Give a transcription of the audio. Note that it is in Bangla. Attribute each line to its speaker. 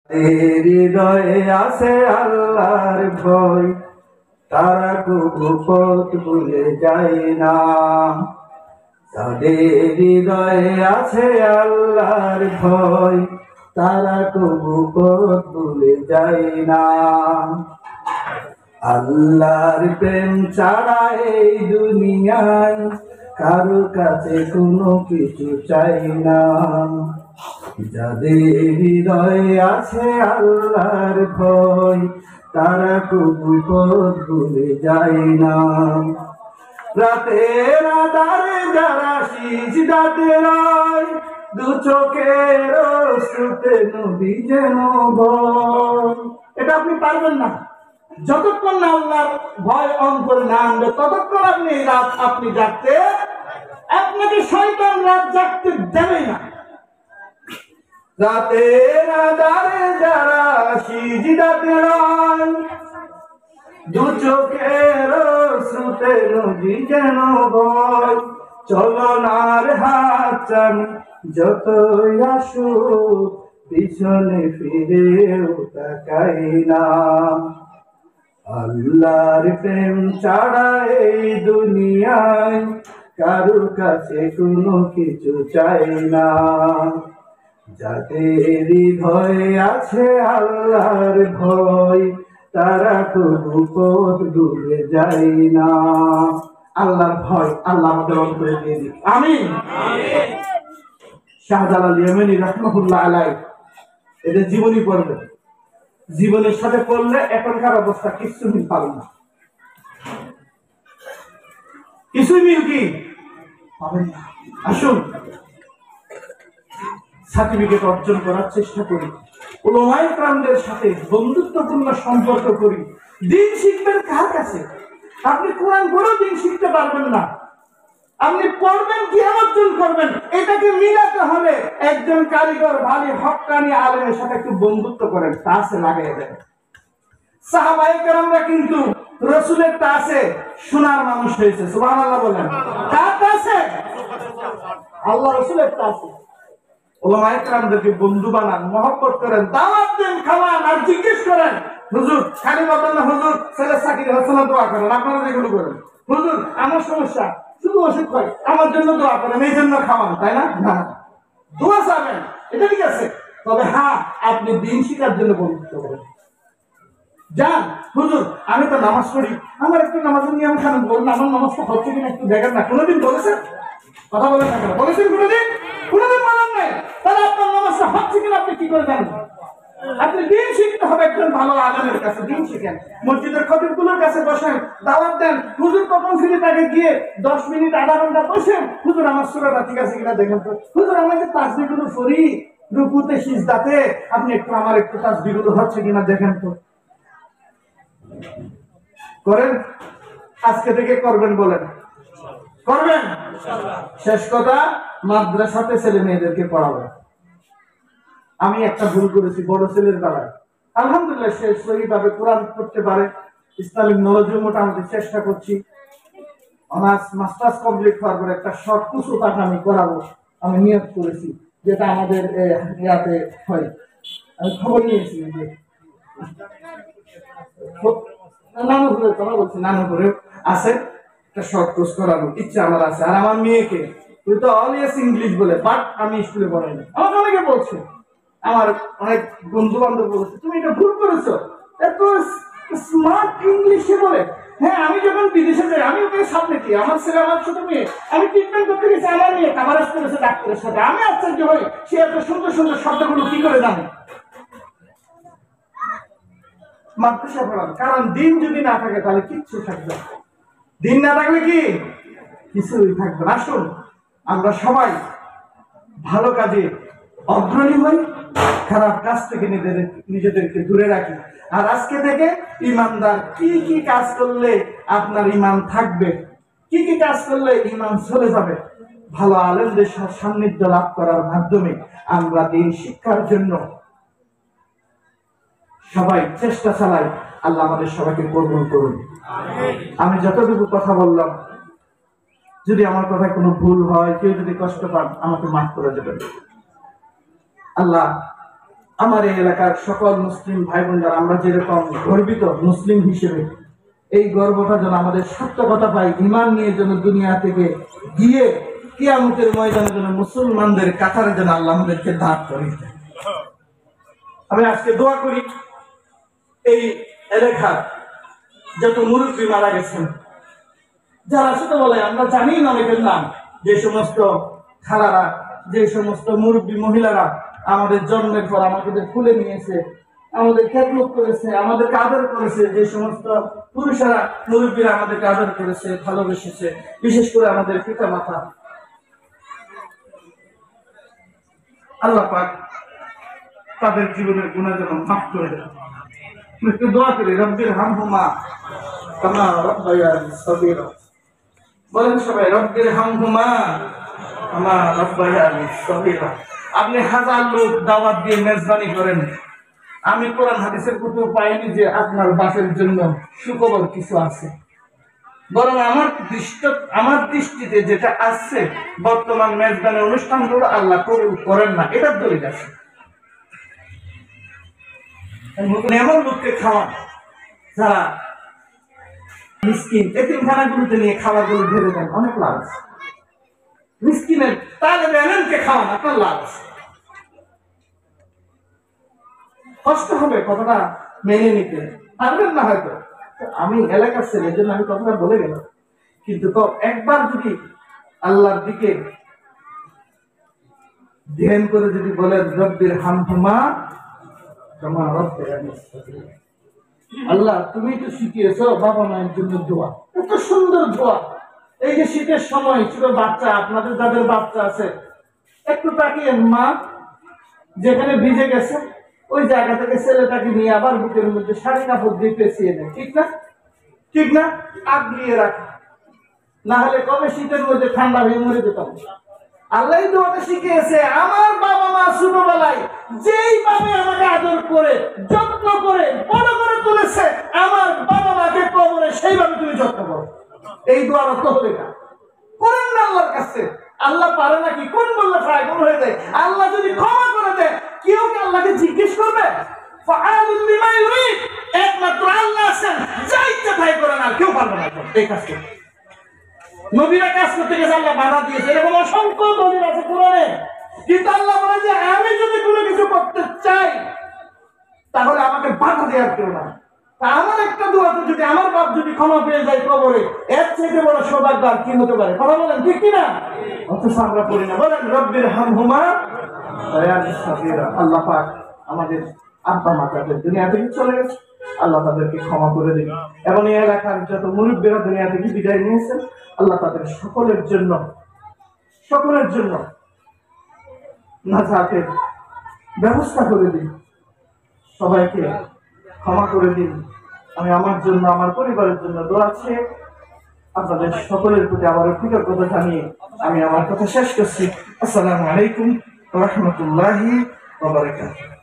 Speaker 1: হৃদয়ে আছে আল্লাহর ভয়, তারা কবু পথ ভুলে যায় না। যাদের হৃদয়ে আছে আল্লাহর ভয়, তারা কবু পথ ভুলে যায় না। আল্লাহর প্রেম ছাড়া এই দুনিয়ায় কারো কাছে কোনো কিছু চাই না। যাদের হৃদয়ে আছে আল্লাহর ভয়, তারা কবু পথ ভুলে যায় না। রাতের আঁধারে যারা সিজদাতে রয়, দু চোখের অশ্রুতে নদী যেন বয়। এটা আপনি পারবেন না যতক্ষণ না আল্লাহর ভয় অন্তরে না আনবে, ততক্ষণ আপনি এই রাত আপনি জাগতে, আপনাকে শয়তান রাত জাগতে দেবে না। রাতের আঁধারে যারা সিজদাতে রয়, দু চোখের অশ্রুতে নদী যেন বয়। চলনার হাত চানি যতই আসুক, পিছনে ফিরেও তাকাই না। আল্লাহর প্রেম ছাড়া এই দুনিয়ায় কারো কাছে কোনো কিছু চাই না। যাদের হৃদয়ে আছে আল্লাহর ভয়, তারা কবু পথ ভুলে যায় না। আল্লাহর ভয় আল্লাহ আমাদের অন্তরে দিয়ে দিন, আমিন। শাহজালাল ইয়েমেনি রাহমাতুল্লাহ আলাইহি এদের জীবনী পড়বেন, জীবনের সাথে পড়লে এখনকার অবস্থা কিছু মিল পাবেন না, কিছুই মিল কি পাবেন না। আসুন সার্টিফিকেট অর্জন করার চেষ্টা করি, উলামায়ে কেরামদের সাথে বন্ধুত্বপূর্ণ সম্পর্ক করি। দিন শিখবেন কার কাছে? আপনি কোরআন পড়েও দিন শিখতে পারবেন না। আপনি পড়বেন কি অর্জন করবেন, এটাকে মিলাতে হলে একজন কারিগর ভালো হক্কানি আলেমের সাথে একটু বন্ধুত্ব করেন, তাসে লাগাই দেন। সাহাবায়ে কেরামরা কিন্তু রাসূলের তাসে সোনার মানুষ হয়েছে, সুবহানাল্লাহ বলেন। কার তাসে? আল্লাহ রাসূলের তাসে। উলামায়ে কেরামদেরকে বন্ধু বানান, মহব্বত করেন, দাওয়াত দেন, খাওয়ান, আর জিজ্ঞেস করেন হুজুর খালি বলেন না হুজুর ছেলে চাকরি হচ্ছে না, দোয়া করেন। আপনারা যেগুলো করেন, হুজুর আমার সমস্যা শুধু ওষুধ খাই, আমার জন্য দোয়া করেন, এই জন্য খাওয়ান, তাই না? না, দোয়া চাবেন, এটা ঠিক আছে, তবে হ্যাঁ আপনি দিন শিখার জন্য বন্ধুত্ব করেন। যান হুজুর আমি তো নামাজ পড়ি, আমার একটু নামাজের নিয়ম খান বলুন, আমার নামাজটা হচ্ছে কিনা একটু দেখেন না। কোনোদিন বলেছেন? কথা বলেন না কেন? বলেছেন কোনোদিন? কোনোদিন বলেন নাই। তাহলে আপনার নামাজটা হচ্ছে কিনা আপনি কি করে জানেন? আপনি দিন শিখতে হবে একজন ভালো আলেমের কাছে, দিন শিখেন, মসজিদের খতিবগুলোর কাছে বসেন, দাওয়াত দেন। হুজুর কখন ফিরে তাকে গিয়ে 10 মিনিট আধা ঘন্টা বসেন, হুজুর আমার সূরাটা ঠিক আছে কিনা দেখেন তো, হুজুর আমি যে তাসবিহগুলো পড়ি রুকুতে সিজদাতে, আপনি একটু আমার একটু তাসবিহগুলো হচ্ছে কিনা দেখেন তো। করেন? আজকে থেকে করবেন, বলেন করবেন? শেষ কথা, মাদ্রাসাতে ছেলে মেয়েদেরকে পড়াবেন। আমি একটা ভুল করেছি বড় ছেলের বেলায়, আলহামদুলিল্লাহ সে সহিভাবে কোরআন পড়তে পারে, ইসলামিক নলেজও মোটামুটি চেষ্টা করছি। অনার্স মাস্টার্স কমপ্লিট হওয়ার পর একটা শর্ট কোর্স তাকে আমি করাবো, আমি নিয়োগ করেছি, যেটা আমাদের ইয়াতে হয়। আমি খবর নিয়েছি যে নানুপুরের কথা বলছি, নানুপুরে আছে একটা শর্ট কোর্স করাবো, ইচ্ছা আমার আছে। আর আমার মেয়েকে তুই তো অলওয়েজ ইংলিশ বলে, বাট আমি স্কুলে পড়াইনি। আমাকে অনেকে বলছে, আমার অনেক বন্ধু বান্ধব বলেছে তুমি এটা ভুল করেছো, এত স্মার্ট ইংলিশে বলে। হ্যাঁ আমি যখন বিদেশে যাই আমি ওকে সামনে দিই, আমার ছেলে আমার ছোট মেয়ে, আমি ট্রিটমেন্ট করতে গেছি, আমার মেয়ে কাভারেজ করেছে ডাক্তারের সাথে, আমি আশ্চর্য হই সে এত সুন্দর সুন্দর শব্দগুলো কি করে জানে। মাদ্রাসা পড়ান, কারণ দিন যদি না থাকে তাহলে কিচ্ছু থাকবে না। দিন না থাকলে কি কিছুই থাকবে না। আসুন আমরা সবাই ভালো কাজে অগ্রণী হই, খারাপ কাজ থেকে নিজেদেরকে দূরে রাখি। আর আজকে থেকে ইমানদার কি কি কাজ করলে আপনার ইমান থাকবে, কি কি কাজ করলে ইমান চলে যাবে, ভালো আলেমদের সান্নিধ্য লাভ করার মাধ্যমে আমরা দিন শিক্ষার জন্য সবাই চেষ্টা চালাই। আল্লাহ আমাদের সবাইকে কবুল করুন। আমি যতটুকু কথা বললাম, যদি আমার কথায় কোনো ভুল হয়, কেউ যদি কষ্ট পান আমাকে মাফ করে দেবেন। আল্লাহ আমার এই এলাকার সকল মুসলিম ভাই বোনরা আমরা যেরকম গর্বিত মুসলিম হিসেবে, এই গর্বটা যেন আমাদের সার্থকতা পাই, ঈমান নিয়ে যেন দুনিয়া থেকে গিয়ে কিয়ামতের ময়দানে যেন মুসলমানদের কাতারে যেন আল্লাহ আমাদেরকে দাঁড় করি। আমি আজকে দোয়া করি এই এলাকার যত মুরব্বী মারা গেছেন, যারা সেটা বলে আমরা জানি না অনেকের নাম, যে সমস্ত খালারা, যে সমস্ত মুরব্বী মহিলারা আমাদের জন্মের পর আমাদের খুলে নিয়েছে, আমাদের খেদমত করেছে, আমাদেরকে আদর করেছে, যে সমস্ত পুরুষেরা মুরব্বীরা আমাদেরকে আদর করেছে, ভালোবেসেছে, বিশেষ করে আমাদের পিতা মাতা, আল্লাহ পাক তাদের জীবনের গুনাহ যেন মাফ করে দেন। একটু দোয়া করি, রব্বির হামহুমা কামা রাব্বায়ানি সগীরা। বলেন সবাই, রব্বির হামহুমা কামা রাব্বায়ানি সগীরা। আপনি হাজার লোক দাওয়াত দিয়ে মেজবানি করেন, আমি কোরআন হাদিসের কোথাও পাইনি যে আপনার বাপের জন্য সুখবর কিছু আছে। বরং আমার দৃষ্টিতে যেটা আছে, বর্তমান মেজবানের অনুষ্ঠানগুলো আল্লাহ করেন না, এটার দলিল আছে। এমন লোককে খাওয়ান যারা মিসকিন, এতিমখানাগুলোতে নিয়ে খাবারগুলো ঢেলে দেন, অনেক লাভ আছে। মিসকিনের তালেবে ইলমকে খাওয়ান, আপনার লাভ আছে। কষ্ট হবে কথাটা মেনে নিতে, পারবেন না হয়তো, আমি এলাকার ছেলে, এই জন্য আমি কথাটা বলে গেলাম। কিন্তু তো একবার যদি আল্লাহর দিকে ধ্যান করে যদি বলেন, রব্বির হামহুমা কামা রাব্বায়ানি সগীরা। আল্লাহ তুমি তো শিখিয়েছো বাবা মায়ের জন্য দোয়া, এত সুন্দর দোয়া। এই যে শীতের সময় ছোট বাচ্চা, আপনাদের যাদের বাচ্চা আছে, একটু তাকিয়ে মা যেখানে ভিজে গেছে ওই জায়গা থেকে ছেলেটাকে নিয়ে আবার বুকের মধ্যে শাড়ি কাপড় দিয়ে পেঁচিয়ে দেয়, ঠিক না? ঠিক না? আগলিয়ে রাখে, না হলে কবে শীতের মধ্যে ঠান্ডা হয়ে মরে যেতাম। আল্লাহ দোয়াটা শিখিয়েছে, আমার বাবা মা ছোটবেলায় যেইভাবে আমাকে আদর করে যত্ন করে বড় করে তুলেছে, আমার বাবা মাকে কবরে সেইভাবে তুমি যত্ন করো। এই দোয়ার অর্থ হবে না, করেন না আল্লাহর কাছে। আল্লাহ পারে নাকি? কোন বললে ফায়গুন হয়ে যায়? আল্লাহ যদি ক্ষমা করে দেয়, কেউ কি আল্লাহকে জিজ্ঞেস করবে? ফাআলুন বিমা ইউরিদ, একমাত্র আল্লাহ আছেন, যা ইচ্ছা তাই করেন, আর কেউ পারবে না এই কাজ করতে। নবীরা কাজ করতে গেছে আল্লাহ বাধা দিয়েছে, এরকম অসংখ্য দলিল আছে কোরআনে। কিন্তু আল্লাহ বলে যে আমি যদি কোনো কিছু করতে চাই তাহলে আমাকে বাধা দেওয়ার কেউ না। তা আমার একটা দোয়াতে যদি আমার বাপ যদি ক্ষমা পেয়ে যায় কবরে, এর থেকে বড় সৌভাগ্য আর কি হতে পারে? কথা বলেন, ঠিক কিনা? অথচ আমরা করি না। বলেন রব্বির হামহুমা কামা সগীরা। আল্লাহ পাক আমাদের আব্বা মা যাদের দুনিয়া থেকে চলে গেছে, আল্লাহ তাদেরকে ক্ষমা করে দিন, এবং এই এলাকার যত মুরব্বীরা দুনিয়া থেকে বিদায় নিয়েছেন, আল্লাহ তাদের সকলের জন্য নাজাতের ব্যবস্থা করে দিন, সবাইকে ক্ষমা করে দিন। আমি আমার জন্য, আমার পরিবারের জন্য দোয়া চেয়ে আপনাদের সকলের প্রতি আবারও কৃতজ্ঞতা জানিয়ে আমি আমার কথা শেষ করছি। আসসালামু আলাইকুম ওয়া রাহমাতুল্লাহি ওয়া বারাকাতুহু।